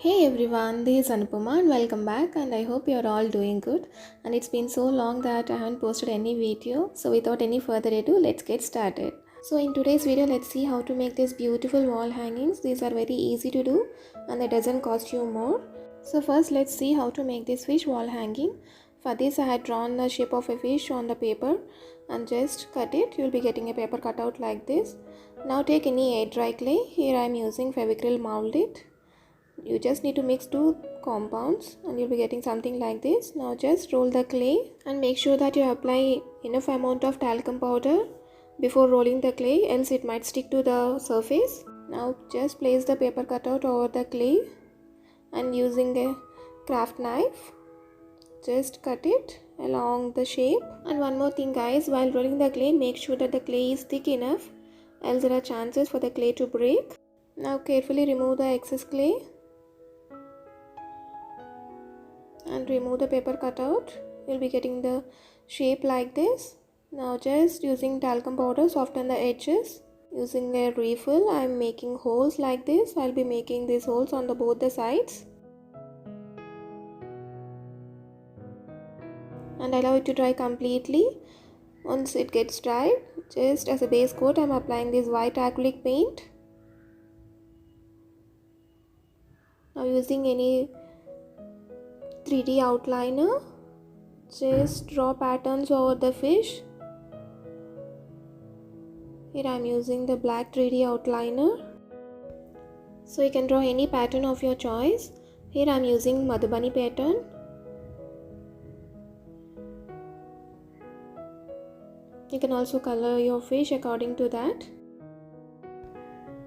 Hey everyone, this is Anupama and welcome back, and I hope you're all doing good. And it's been so long that I haven't posted any video, so without any further ado, let's get started. So in today's video, let's see how to make these beautiful wall hangings. These are very easy to do and it doesn't cost you more. So first let's see how to make this fish wall hanging. For this I had drawn the shape of a fish on the paper and just cut it. You'll be getting a paper cutout like this. Now take any air dry clay. Here I am using Fevicryl Mouldit. You just need to mix two compounds and you'll be getting something like this. Now just roll the clay and make sure that you apply enough amount of talcum powder before rolling the clay, else it might stick to the surface. Now just place the paper cutout over the clay and using a craft knife just cut it along the shape. And one more thing guys, while rolling the clay, make sure that the clay is thick enough, else there are chances for the clay to break. Now carefully remove the excess clay and remove the paper cutout. You'll be getting the shape like this. Now just using talcum powder soften the edges. Using a refill I am making holes like this. I'll be making these holes on both the sides and allow it to dry completely. Once it gets dried, just as a base coat I am applying this white acrylic paint. Now using any 3D outliner, just draw patterns over the fish. Here I am using the black 3D outliner. So you can draw any pattern of your choice. Here I am using Madhubani pattern. You can also color your fish according to that.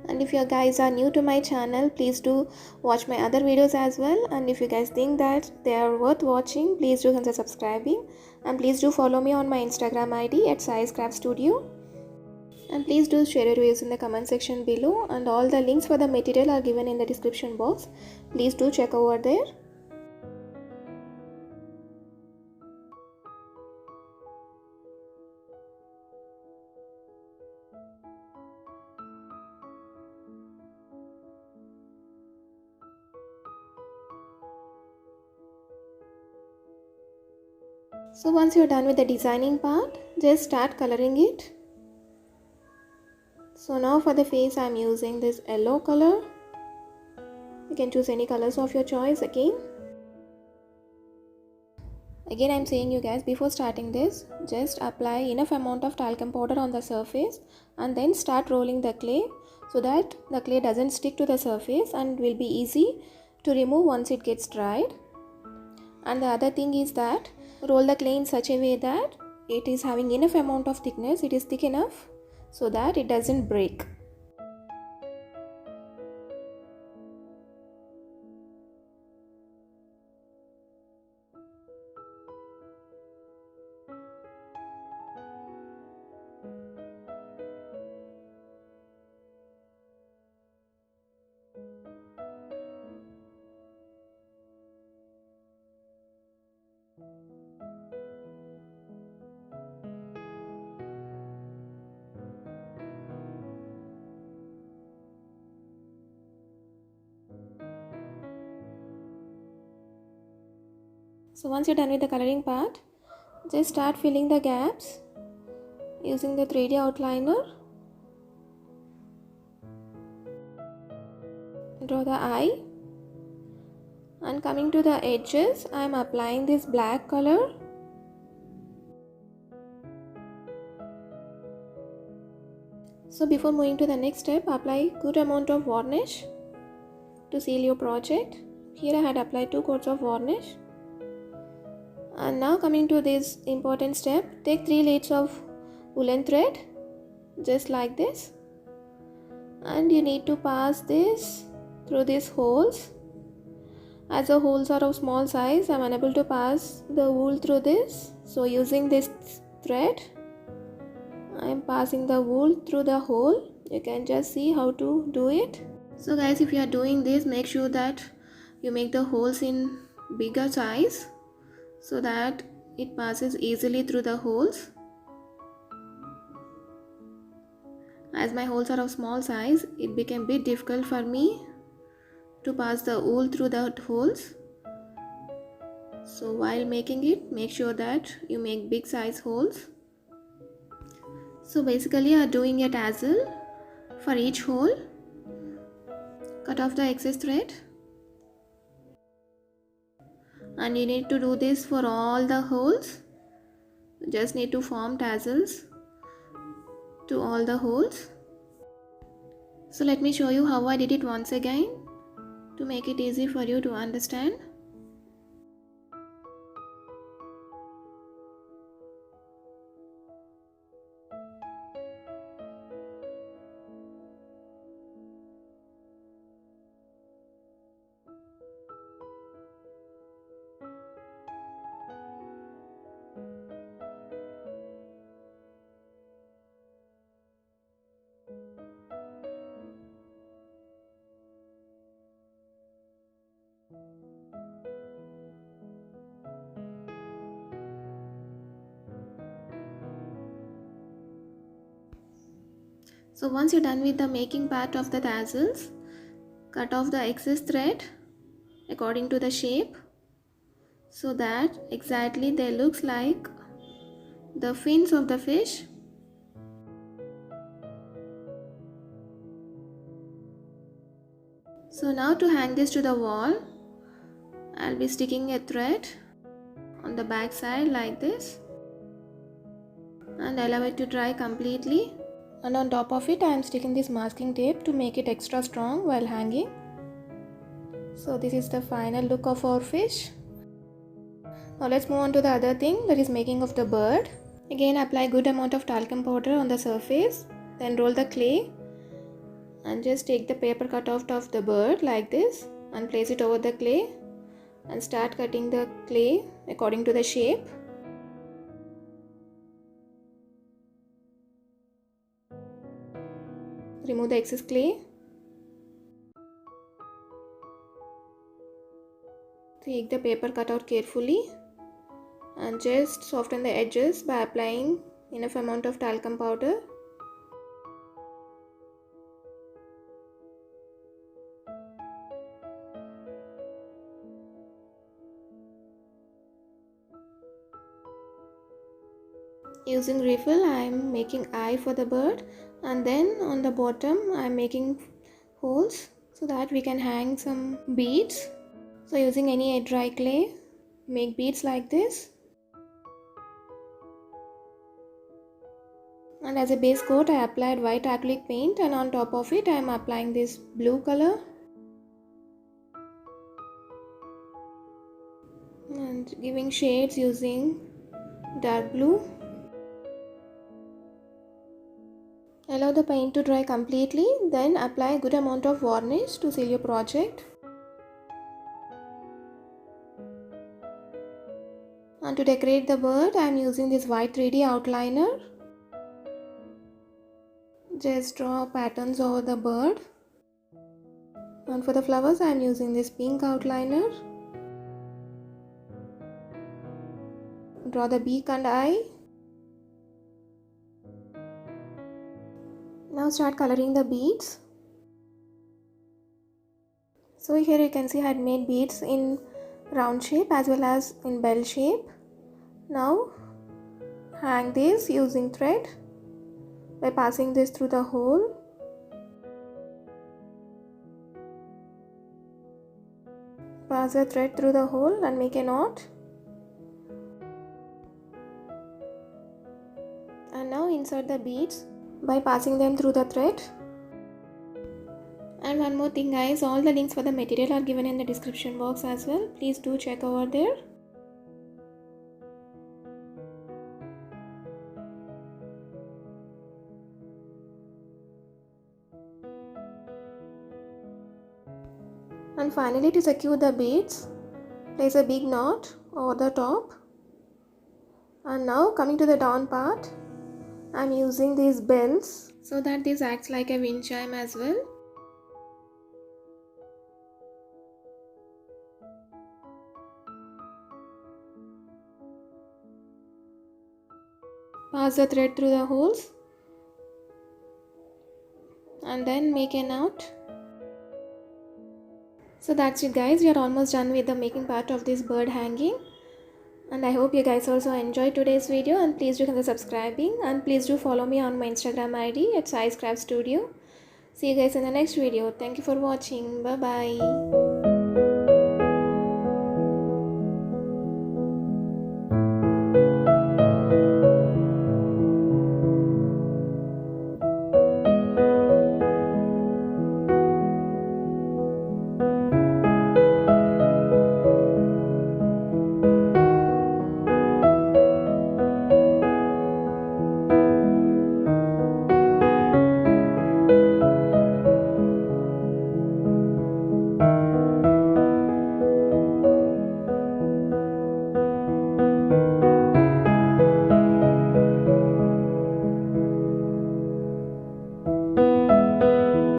And if you guys are new to my channel, please do watch my other videos as well. And if you guys think that they are worth watching, please do consider subscribing. And please do follow me on my Instagram ID at saiscraftstudio. And please do share your views in the comment section below. And all the links for the material are given in the description box. Please do check over there. So once you're done with the designing part, just start coloring it. So now for the face I'm using this yellow color. You can choose any colors of your choice again. Again I'm saying you guys, before starting this, just apply enough amount of talcum powder on the surface and then start rolling the clay so that the clay doesn't stick to the surface and will be easy to remove once it gets dried. And the other thing is that roll the clay in such a way that it is having enough amount of thickness, it is thick enough so that it doesn't break. So once you're done with the coloring part, just start filling the gaps using the 3D outliner. Draw the eye and coming to the edges, I am applying this black color. So before moving to the next step, apply good amount of varnish to seal your project. Here I had applied 2 coats of varnish. And now coming to this important step, take 3 leads of woolen thread just like this, and you need to pass this through these holes. As the holes are of small size, I am unable to pass the wool through this, so using this thread I am passing the wool through the hole. You can just see how to do it. So guys, if you are doing this, make sure that you make the holes in bigger size so that it passes easily through the holes. As my holes are of small size, it became a bit difficult for me to pass the wool through the holes. So while making it, make sure that you make big size holes. So basically you are doing a tassel for each hole. Cut off the excess thread. And you need to do this for all the holes. You just need to form tassels to all the holes. So let me show you how I did it once again to make it easy for you to understand. So once you're done with the making part of the tassels, cut off the excess thread according to the shape so that exactly they looks like the fins of the fish. So now to hang this to the wall, I'll be sticking a thread on the back side like this and allow it to dry completely. And on top of it I am sticking this masking tape to make it extra strong while hanging. So this is the final look of our fish. Now let's move on to the other thing, that is making of the bird. Again apply good amount of talcum powder on the surface, then roll the clay and just take the paper cutout of the bird like this and place it over the clay and start cutting the clay according to the shape. Remove the excess clay. Take the paper cutout carefully and just soften the edges by applying enough amount of talcum powder. Using refill I am making eye for the bird, and then on the bottom I am making holes so that we can hang some beads. So using any dry clay, make beads like this. And as a base coat I applied white acrylic paint, and on top of it I am applying this blue color and giving shades using dark blue. Allow the paint to dry completely, then apply a good amount of varnish to seal your project. And to decorate the bird I am using this white 3D outliner. Just draw patterns over the bird. And for the flowers I am using this pink outliner. Draw the beak and eye. Now start coloring the beads. So here you can see I had made beads in round shape as well as in bell shape. Now hang this using thread by passing this through the hole. Pass the thread through the hole and make a knot. And now insert the beads by passing them through the thread. And one more thing guys, all the links for the material are given in the description box as well. Please do check over there. And finally, to secure the beads, place a big knot over the top. And now coming to the down part, I am using these bells so that this acts like a wind chime as well. Pass the thread through the holes and then make a knot. So that's it guys, we are almost done with the making part of this bird hanging. And I hope you guys also enjoyed today's video, and please do consider subscribing, and please do follow me on my Instagram ID at saiscraftstudio. See you guys in the next video. Thank you for watching. Bye bye.